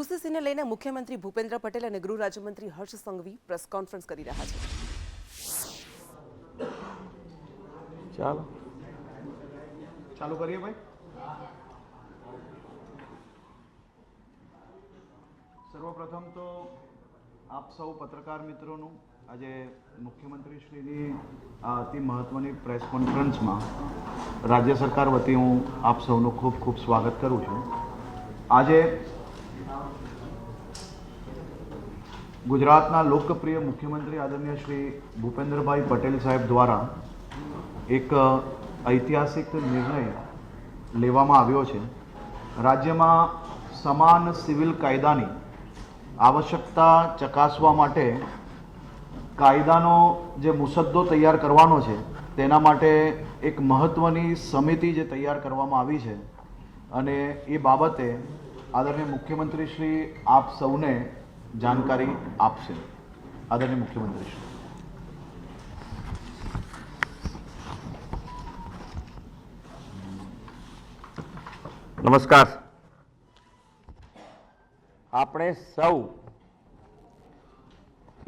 યુસીસીને લઈને મુખ્યમંત્રી ભૂપેન્દ્ર પટેલ અને ગૃહ રાજ્યમંત્રી હર્ષ સંઘવી પ્રેસ કોન્ફરન્સ કરી રહ્યા છે। ચાલુ કરીએ ભાઈ। સર્વપ્રથમ તો આપ સૌ પત્રકાર મિત્રોનું આજે મુખ્યમંત્રીશ્રીની અતિ મહત્વની પ્રેસ કોન્ફરન્સમાં રાજ્ય સરકાર વતી હું આપ સૌનું ખૂબ ખૂબ સ્વાગત કરું છું। આજે ગુજરાતના લોકપ્રિય મુખ્યમંત્રી આદરણીય શ્રી ભૂપેન્દ્રભાઈ પટેલ સાહેબ દ્વારા એક ઐતિહાસિક નિર્ણય લેવામાં આવ્યો છે। રાજ્યમાં સમાન સિવિલ કાયદાની આવશ્યકતા ચકાસવા માટે કાયદાનો જે મુસદ્દો તૈયાર કરવાનો છે તેના માટે એક મહત્વની સમિતિ જે તૈયાર કરવામાં આવી છે અને એ બાબતે આદરણીય મુખ્યમંત્રી શ્રી આપ સૌને જાણકારી આપશે। આદરણીય મુખ્યમંત્રી શ્રી। નમસ્કાર। આપણે સૌ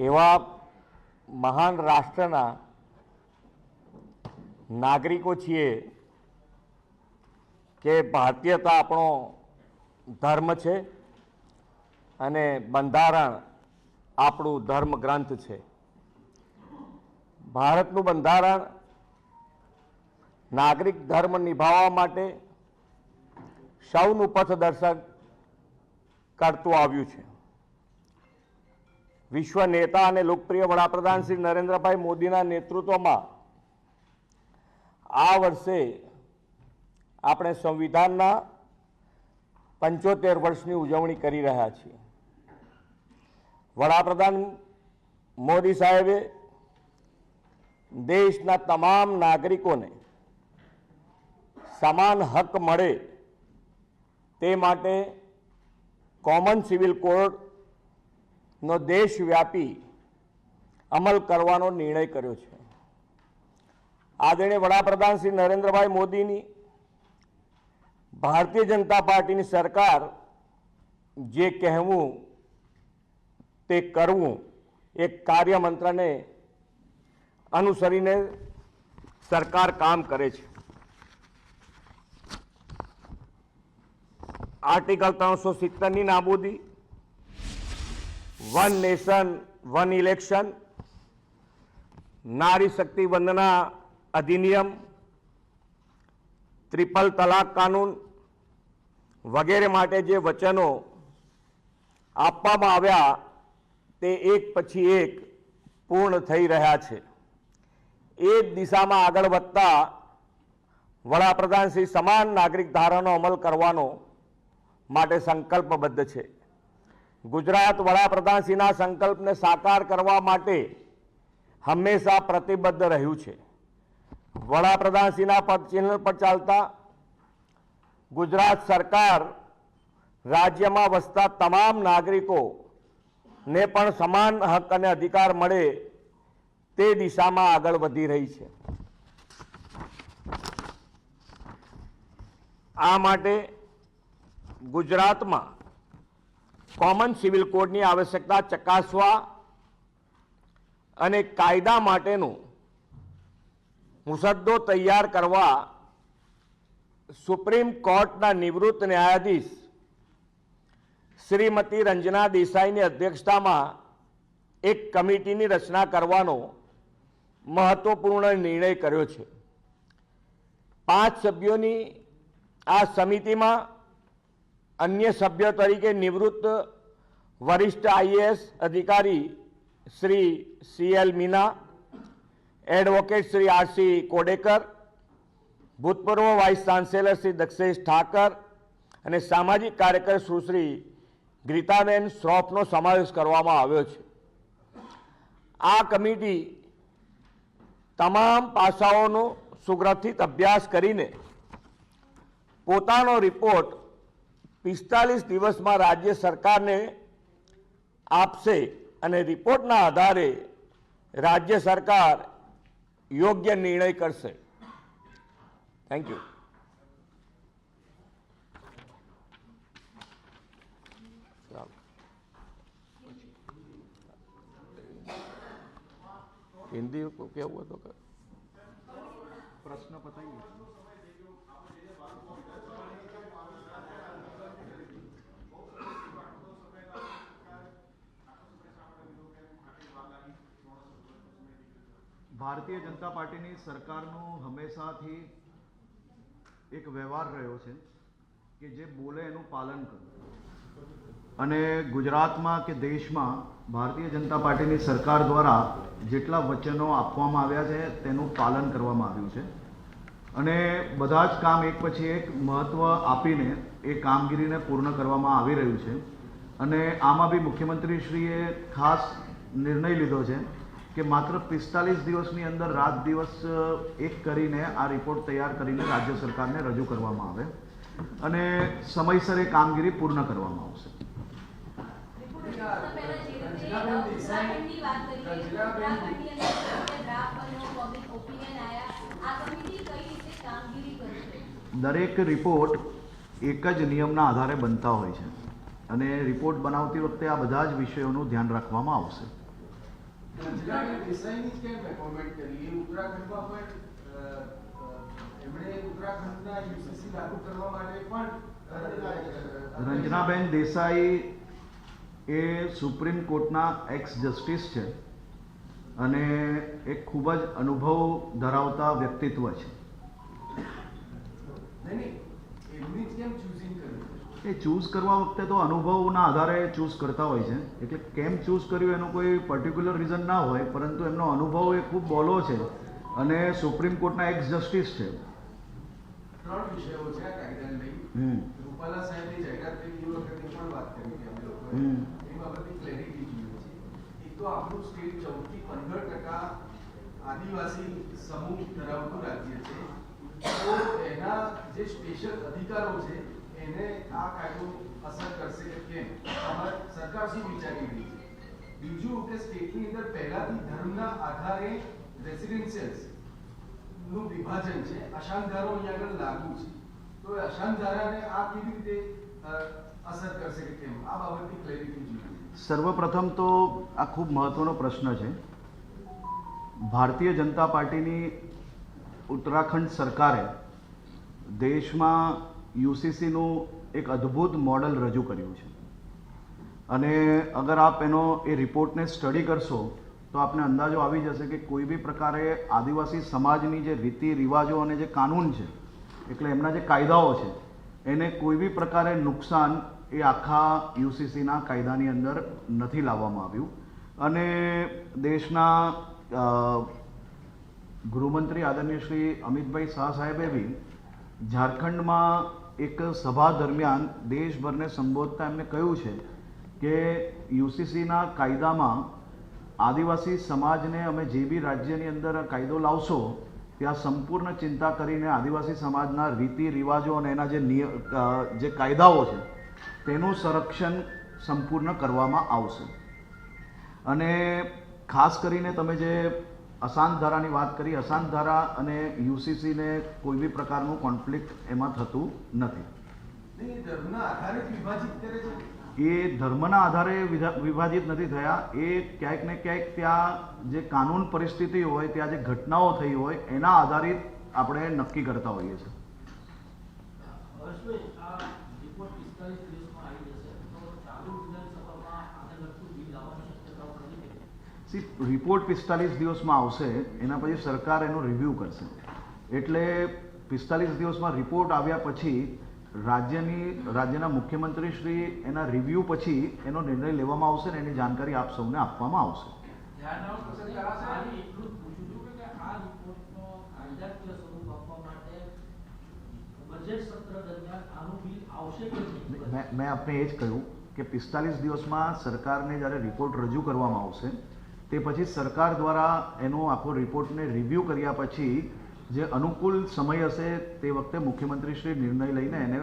એવા મહાન રાષ્ટ્રના નાગરિકો છીએ કે ભારતીયતા આપણો ધર્મ છે અને બંધારણ આપણું ધર્મ ગ્રંથ છે। ભારતનું બંધારણ નાગરિક ધર્મ નિભાવવા માટે સૌનું પથદર્શન કરતું આવ્યું છે। વિશ્વ નેતા અને લોકપ્રિય વડાપ્રધાન શ્રી નરેન્દ્રભાઈ મોદીના નેતૃત્વમાં આ વર્ષે આપણે સંવિધાનના 75 વર્ષની ઉજવણી કરી રહ્યા છીએ। વડાપ્રધાન મોદી સાહેબે દેશના તમામ નાગરિકોને સમાન હક મળે તે માટે કોમન સિવિલ કોડનો દેશવ્યાપી અમલ કરવાનો નિર્ણય કર્યો છે। આદરણીય વડાપ્રધાન શ્રી નરેન્દ્રભાઈ મોદીની ભારતીય જનતા પાર્ટીની સરકાર જે કહેવું તે કરવું એક કાર્યમંત્રને અનુસરીને સરકાર કામ કરે છે। આર્ટિકલ 370ની નાબૂદી, વન નેશન વન ઇલેક્શન, નારી શક્તિ વંદના અધિનિયમ, ટ્રિપલ તલાક કાનૂન વગેરે માટે જે વચનો આપવામાં આવ્યા તે એક પછી એક પૂર્ણ થઈ રહ્યા છે। એ જ દિશામાં આગળ વધતા વડાપ્રધાન શ્રી સમાન નાગરિક ધારાનો અમલ કરવાનો માટે સંકલ્પબદ્ધ છે। ગુજરાત વડાપ્રધાનશ્રીના સંકલ્પને સાકાર કરવા માટે હંમેશા પ્રતિબદ્ધ રહ્યું છે। વડાપ્રધાનશ્રીના પદચિહ્ન પર ચાલતા ગુજરાત સરકાર રાજ્યમાં વસતા તમામ નાગરિકોને પણ સમાન હક અને અધિકાર મળે તે દિશામાં આગળ વધી રહી છે। આ માટે ગુજરાતમાં કોમન સિવિલ કોડની આવશ્યકતા ચકાસવા અને કાયદા માટેનો મુસદ્દો તૈયાર કરવા સુપ્રીમ કોર્ટના નિવૃત્ત ન્યાયાધીશ શ્રીમતી રંજના દેસાઈની અધ્યક્ષતામાં એક કમિટીની રચના કરવાનો મહત્વપૂર્ણ નિર્ણય કર્યો છે। 5 સભ્યોની આ સમિતિમાં અન્ય સભ્ય તરીકે નિવૃત્ત વરિષ્ઠ આઈએએસ અધિકારી Shri CL Meena, advocate Shri RC Kodekar, ભૂતપૂર્વ વાઇસ ચાન્સેલર શ્રી દક્ષેશ ઠાકર અને સામાજિક કાર્યકર સુશ્રી ગીતાબેન શ્રોફનો સમાવેશ કરવામાં આવ્યો છે। આ કમિટી તમામ પાસાઓનો સુગ્રથિત અભ્યાસ કરીને પોતાનો રિપોર્ટ 45 દિવસમાં રાજ્ય સરકારને આપશે અને રિપોર્ટના આધારે રાજ્ય સરકાર યોગ્ય નિર્ણય કરશે। Thank you. ચાલો। હિન્દી કેવું હતું કે પ્રશ્ન પતાવી ભારતીય જનતા પાર્ટીની સરકારનો હંમેશાથી એક વ્યવહાર રહ્યો છે કે જે બોલે એનું પાલન કરવું અને ગુજરાતમાં કે દેશમાં ભારતીય જનતા પાર્ટીની સરકાર દ્વારા જેટલા વચનો આપવામાં આવ્યા છે તેનું પાલન કરવામાં આવ્યું છે અને બધા જ કામ એક પછી એક મહત્ત્વ આપીને એ કામગીરીને પૂર્ણ કરવામાં આવી રહ્યું છે અને આમાં બી મુખ્યમંત્રીશ્રીએ ખાસ નિર્ણય લીધો છે કે માત્ર 45 દિવસની અંદર રાત દિવસ એક કરીને આ રિપોર્ટ તૈયાર કરીને રાજ્ય સરકારને રજૂ કરવામાં આવે અને સમયસર એ કામગીરી પૂર્ણ કરવામાં આવશે. દરેક રિપોર્ટ એક જ નિયમના આધારે બનતા હોય છે અને રિપોર્ટ બનાવતી વખતે આ બધા જ વિષયોનું ધ્યાન રાખવામાં આવશે. રંજનાબેન દેસાઈ એ સુપ્રીમ કોર્ટના એક્સ જસ્ટિસ છે અને એક ખૂબ જ અનુભવ ધરાવતા વ્યક્તિત્વ છે. એ ચૂઝ કરવા વખતે તો અનુભવના આધારે ચૂઝ કરતા હોય છે એટલે કેમ ચૂઝ કર્યું એનું કોઈ પર્ટિક્યુલર રીઝન ના હોય પરંતુ એમનો અનુભવ એ ખૂબ બોલો છે અને સુપ્રીમ કોર્ટના એક્સ જસ્ટિસ છે. ત્રણ વિષયો છે આ કાયદાને લઈ. રૂપાલા સાહેબની જાહેરાત થઈ એ વખતે પણ વાત કરી કે અમે લોકોએ એ બાબતની ક્લેરિટી જોઈએ છે. એક તો આપણું સ્ટેટ 14 થી 15% આદિવાસી સમૂહ ધરાવતું રાજ્ય છે તો એના જે સ્પેશિયલ અધિકારો છે એને આ કાયદો અસર કરશે કે કેમ સરકાર શું વિચારી રહી છે. બીજું કે સ્ટેટની અંદર પહેલાથી ધર્મના આધારે રેસિડેન્શિયલ્સ નું વિભાજન છે. અશાંતધારો અહીંયા આગળ લાગુ છે તો અશાંતધારાને આ કેવી રીતે અસર કરશે કે કેમ આ બાબતની ક્લેરિટી જોઈએ. સર્વપ્રથમ તો આ ખૂબ મહત્વનો પ્રશ્ન છે. ભારતીય જનતા પાર્ટીની ઉત્તરાખંડ સરકારે દેશમાં યુસીસીનું એક અદ્ભુત મોડલ રજૂ કર્યું છે અને અગર આપ એનો એ રિપોર્ટને સ્ટડી કરશો તો આપને અંદાજો આવી જશે કે કોઈ બી પ્રકારે આદિવાસી સમાજની જે રીતિ રિવાજો અને જે કાનૂન છે એટલે એમના જે કાયદાઓ છે એને કોઈ બી પ્રકારે નુકસાન એ આખા યુસીસીના કાયદાની અંદર નથી લાવવામાં આવ્યું અને દેશના ગૃહમંત્રી આદરણીય શ્રી અમિતભાઈ શાહ સાહેબે બી ઝારખંડમાં એક સભા દરમિયાન દેશભરને સંબોધતા એમને કહ્યું છે કે યુસીસીના કાયદામાં આદિવાસી સમાજને અમે જે બી રાજ્યની અંદર કાયદો લાવશો ત્યાં સંપૂર્ણ ચિંતા કરીને આદિવાસી સમાજના રીતિ રિવાજો અને એના જે કાયદાઓ છે તેનું સંરક્ષણ સંપૂર્ણ કરવામાં આવશે. અને ખાસ કરીને તમે જે અશાંત ધારાની વાત કરી, અશાંત ધારા અને યુસીસીને કોઈ બી પ્રકારનું કોન્ફ્લિક્ટ એમાં થતું નથી. એ ધર્મના આધારે વિભાજિત નથી થયા. એ ક્યાંક ને ક્યાંક ત્યાં જે કાનૂન પરિસ્થિતિ હોય, ત્યાં જે ઘટનાઓ થઈ હોય એના આધારિત આપણે નક્કી કરતા હોઈએ છીએ. રિપોર્ટ 45 દિવસમાં આવશે, એના પછી સરકાર એનો રિવ્યૂ કરશે. એટલે 45 દિવસમાં રિપોર્ટ આવ્યા પછી રાજ્યના મુખ્યમંત્રી શ્રી એના રિવ્યૂ પછી એનો નિર્ણય લેવામાં આવશે ને એની જાણકારી આપ સૌને આપવામાં આવશે. મેં આપને એ જ કહ્યું કે 45 દિવસમાં સરકારને જ્યારે રિપોર્ટ રજૂ કરવામાં આવશે તે પછી સરકાર દ્વારા એનો આખો રિપોર્ટને રિવ્યૂ કર્યા પછી જે અનુકૂળ સમય હશે તે વખતે મુખ્યમંત્રી શ્રી નિર્ણય લઈને એને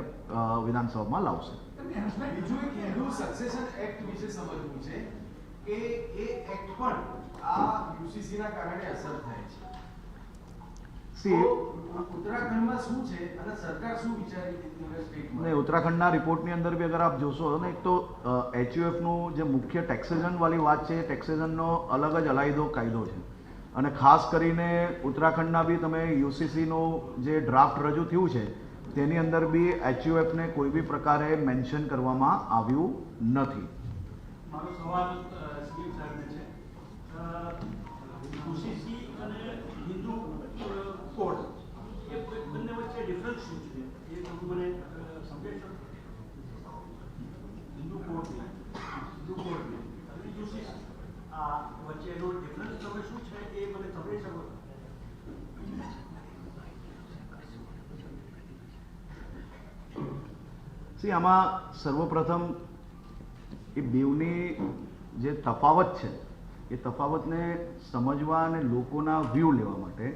વિધાનસભામાં લાવશે. બીજું એક હિન્દુ સક્સેશન એક્ટ વિશે સમજવું છે કે એ એક્ટ પણ આ યુસીસીના કારણે અસર થાય છે. ઉત્તરાખંડમાં શું છે અને સરકાર શું વિચારી નહીં, ઉત્તરાખંડના રિપોર્ટની અંદર બી અગર આપ જોશો ને, એક તો HUFનું જે મુખ્ય ટેક્સેશન વાળી વાત છે, ટેક્સેશનનો અલગ જ અલાયદો કાયદો છે અને ખાસ કરીને ઉત્તરાખંડના બી તમે યુસીસીનું જે ડ્રાફ્ટ રજૂ થયું છે તેની અંદર બી HUFને કોઈ બી પ્રકારે મેન્શન કરવામાં આવ્યું નથી. મારો સવાલ સીએમ સાહેબને છે. યુસીસી અને હિન્દુ કોડ એ બંને વચ્ચે ડિફરન્સ શું છે એ તમે મને સમજાવી શકો? હિન્દુ કોડ અને યુસીસી આ વચ્ચેનો ડિફરન્સ તમે શું છે એ મને સમજાવી શકો? આમાં સર્વપ્રથમ એ બેવની જે તફાવત છે એ તફાવતને સમજવા અને લોકોના વ્યૂ લેવા માટે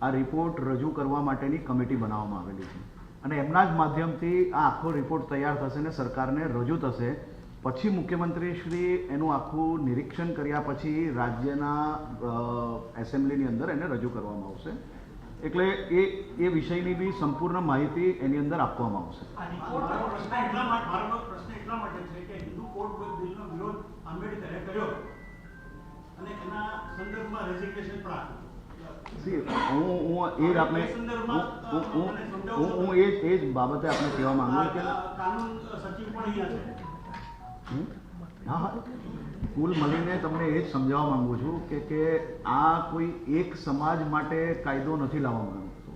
આ રિપોર્ટ રજૂ કરવા માટેની કમિટી બનાવવામાં આવેલી છે અને એમના જ માધ્યમથી આ આખો રિપોર્ટ તૈયાર થશે ને સરકારને રજૂ થશે. પછી મુખ્યમંત્રી શ્રી એનું આખું નિરીક્ષણ કર્યા પછી રાજ્યના એસેમ્બલીની અંદર એને રજૂ કરવામાં આવશે. એટલે એ વિષયની બી સંપૂર્ણ માહિતી એની અંદર આપવામાં આવશે. મારો પ્રશ્ન એટલા માટે છે કે હિન્દુ કોડ બિલનો વિરોધ આંબેડકરે કર્યો અને એના સંદર્ભમાં રેઝિગ્નેશન પણ આપ્યું. હું એ જ બાબતે આપણે કહેવા માંગુ કે કાનૂન સચિવ પણ અહીંયા છે. હા, કુલ મળીને તમને એ જ સમજાવવા માંગુ છું કે આ કોઈ એક સમાજ માટે કાયદો નથી લાવવા માંગતો.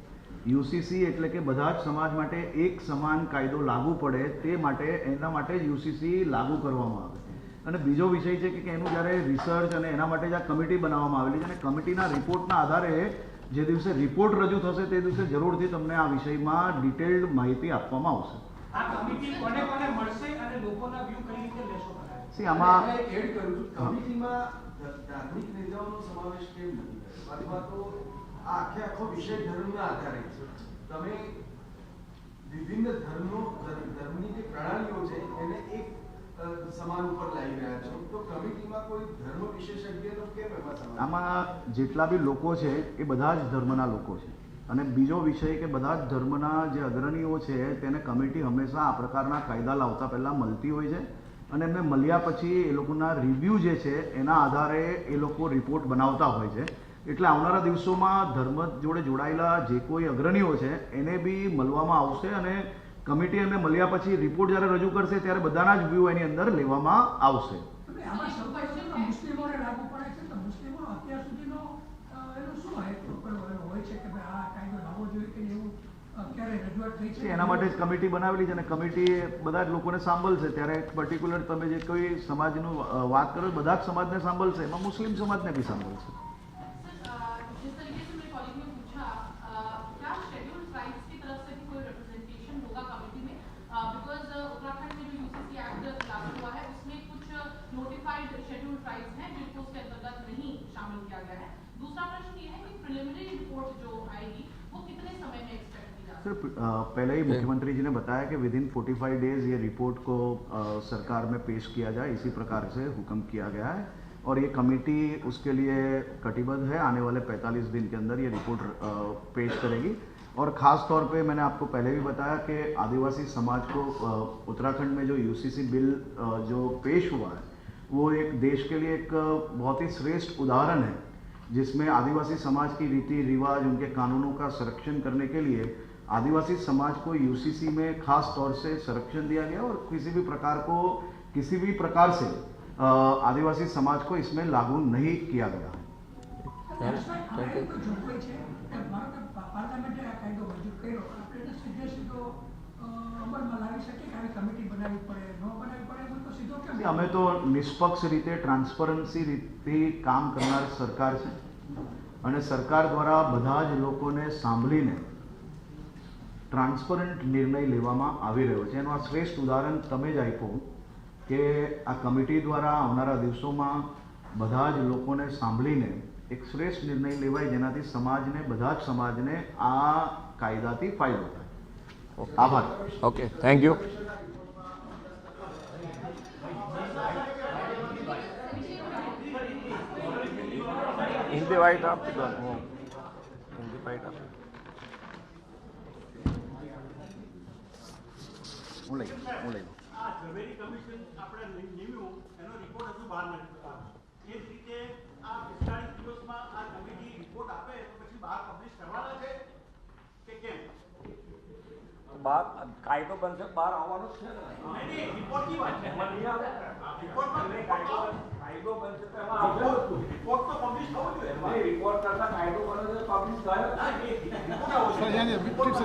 યુસીસી એટલે કે બધા જ સમાજ માટે એક સમાન કાયદો લાગુ પડે તે માટે એના માટે જ યુસીસી લાગુ કરવામાં આવે. અને બીજો વિષય છે કે એનું જ્યારે રિસર્ચ અને એના માટે જ આ કમિટી બનાવવામાં આવેલી છે અને કમિટીના રિપોર્ટના આધારે જે દિવસે રિપોર્ટ રજૂ થશે તે દિવસે જરૂરથી તમને આ વિષયમાં ડિટેલ્ડ માહિતી આપવામાં આવશે. આ કમિટી કોને કોને મળશે અને લોકોના વ્યૂ કઈ રીતે લેશો? આમાં એડ કરું છું, કમિટીમાં ધાર્મિક નેતાઓનો સમાવેશ કેમ નથી અથવા તો આ આખો વિષય ધર્મના આધારે છે. તમે વિભિન્ન ધર્મની જે પ્રણાલીઓ છે એને એક સમાન ઉપર લાવી રહ્યા છો, તો કમિટીમાં કોઈ ધર્મ વિશેષજ્ઞનો કેમ એમાં સમાવેશ? આમાં જેટલા બી લોકો છે એ બધા જ ધર્મના લોકો છે અને બીજો વિષય કે બધા જ ધર્મના જે અગ્રણીઓ છે તેને કમિટી હંમેશા આ પ્રકારના કાયદા લાવતા પહેલાં મળતી હોય છે અને એમને મળ્યા પછી એ લોકોના રિવ્યૂ જે છે એના આધારે એ લોકો રિપોર્ટ બનાવતા હોય છે. એટલે આવનારા દિવસોમાં ધર્મ જોડે જોડાયેલા જે કોઈ અગ્રણીઓ છે એને બી મળવામાં આવશે અને કમિટી એમને મળ્યા પછી રિપોર્ટ જ્યારે રજૂ કરશે ત્યારે બધાના જ વ્યૂ એની અંદર લેવામાં આવશે. મુસ્લિમોને લાગુ પડે છે તો મુસ્લિમો અત્યાર સુધીનો એનું શું હોય છે કે આ કાયદો લાવવો જોઈએ કે એવું ક્યારે રજૂઆત થઈ છે? એના માટે જ કમિટી બનાવેલી છે અને કમિટી બધા જ લોકોને સાંભળશે. ત્યારે પર્ટિક્યુલર તમે જે કોઈ સમાજનું વાત કરો બધા જ સમાજને સાંભળશે, એમાં મુસ્લિમ સમાજને બી સાંભળશે. सर पहले ही मुख्यमंत्री जी ने बताया कि विद इन 45 डेज ये रिपोर्ट को सरकार में पेश किया जाए, इसी प्रकार से हुक्म किया गया है और ये कमेटी उसके लिए कटिबद्ध है. आने वाले 45 दिन के अंदर ये रिपोर्ट पेश करेगी और ख़ास तौर पे मैंने आपको पहले भी बताया कि आदिवासी समाज को उत्तराखंड में जो यूसीसी बिल जो पेश हुआ है वो एक देश के लिए एक बहुत ही श्रेष्ठ उदाहरण है जिसमें आदिवासी समाज की रीति रिवाज, उनके कानूनों का संरक्षण करने के लिए आदिवासी समाज को यूसीसी में खास तौर से संरक्षण दिया गया और किसी भी प्रकार से आदिवासी समाज को इसमें लागू नहीं किया गया है. અમે તો નિષ્પક્ષ રીતે ટ્રાન્સપરન્સી રીતે કામ કરનાર સરકાર છે અને સરકાર દ્વારા બધા જ લોકોને સાંભળીને ટ્રાન્સપરન્ટ નિર્ણય લેવામાં આવી રહ્યો છે. એનું આ શ્રેષ્ઠ ઉદાહરણ તમે જ આપ્યું કે આ કમિટી દ્વારા આવનારા દિવસોમાં બધા જ લોકોને સાંભળીને એક શ્રેષ્ઠ નિર્ણય લેવાય જેનાથી સમાજને બધા જ સમાજને આ કાયદાથી ફાયદો થાય. આભાર. Okay, thank you. Hindi white आप हिंदी वाइट आप હું લઈ આ ઝવેરી કમિશન આપણે નિમ્યું એનો રિપોર્ટ હજુ બહાર નથી આવ્યો. એ જ રીતે આ 45 દિવસમાં આ કમિટી બહાર કાયદો બનશે, બહાર આવવાનો જ છે ને. નહીં, રિપોર્ટની વાત છે. એમાં નહીં આવે. રિપોર્ટમાં કાયદો બનશે તો એમાં આવશે વસ્તુ. રિપોર્ટ તો પબ્લિશ થવો જોઈએ. નહીં, રિપોર્ટ કરતા કાયદો બને છે પબ્લિશ થાય જ. ના, એ રિપોર્ટ આવો છે.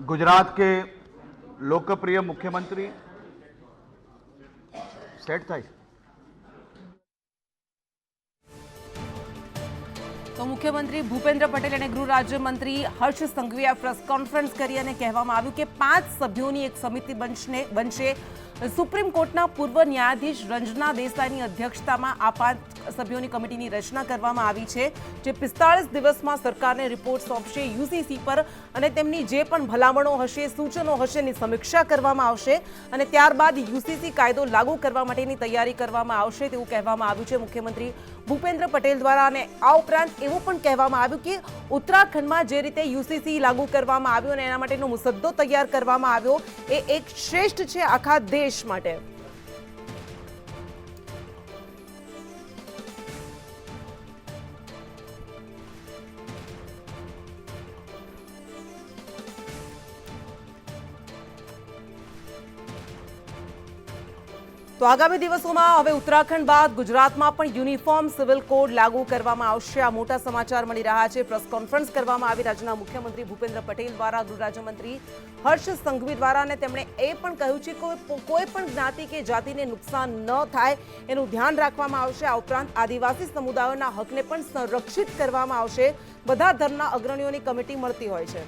गुजरात के लोकप्रिय मुख्यमंत्री सेट થાય તો મુખ્યમંત્રી ભૂપેન્દ્ર પટેલ અને ગૃહ રાજ્યમંત્રી હર્ષ સંઘવીએ આ પ્રેસ કોન્ફરન્સ કરી અને કહેવામાં આવ્યું કે 5 સભ્યોની એક સમિતિ બનશે. સુપ્રીમ કોર્ટના પૂર્વ ન્યાયાધીશ રંजना દેસાઈની અધ્યક્ષતામાં આ 5 સભ્યોની કમિટીની રચના કરવામાં આવી છે, જે 45 દિવસમાં સરકારને રિપોર્ટ સોંપશે. યુસીસી પર અને તેમની જે પણ ભલામણો હશે, સૂચનો હશે એની સમીક્ષા કરવામાં આવશે અને ત્યારબાદ યુસીસી કાયદો લાગુ કરવા માટેની તૈયારી કરવામાં આવશે તેવું કહેવામાં આવ્યું છે મુખ્યમંત્રી ભૂપેન્દ્ર પટેલ દ્વારા. અને આ ઉપરાંત એવું પણ કહેવામાં આવ્યું કે ઉત્તરાખંડમાં જે રીતે યુસીસી લાગુ કરવામાં આવ્યું અને એના માટેનો મુસદ્દો તૈયાર કરવામાં આવ્યો એ એક શ્રેષ્ઠ છે આખા દેશ માટે. તો આગામી દિવસોમાં હવે ઉત્તરાખંડ બાદ ગુજરાતમાં પણ યુનિફોર્મ સિવિલ કોડ લાગુ કરવામાં આવશે. આ મોટા સમાચાર મળી રહ્યા છે. પ્રેસ કોન્ફરન્સ કરવામાં આવી રાજ્યના મુખ્યમંત્રી ભૂપેન્દ્ર પટેલ દ્વારા, ગૃહ રાજ્યમંત્રી હર્ષ સંઘવી દ્વારા, અને તેમણે એ પણ કહ્યું છે કે કોઈ પણ જ્ઞાતિ કે જાતિને નુકસાન ન થાય એનું ધ્યાન રાખવામાં આવશે. આ ઉપરાંત આદિવાસી સમુદાયોના હકને પણ સંરક્ષિત કરવામાં આવશે. બધા ધર્મના અગ્રણીઓની કમિટી મળતી હોય છે.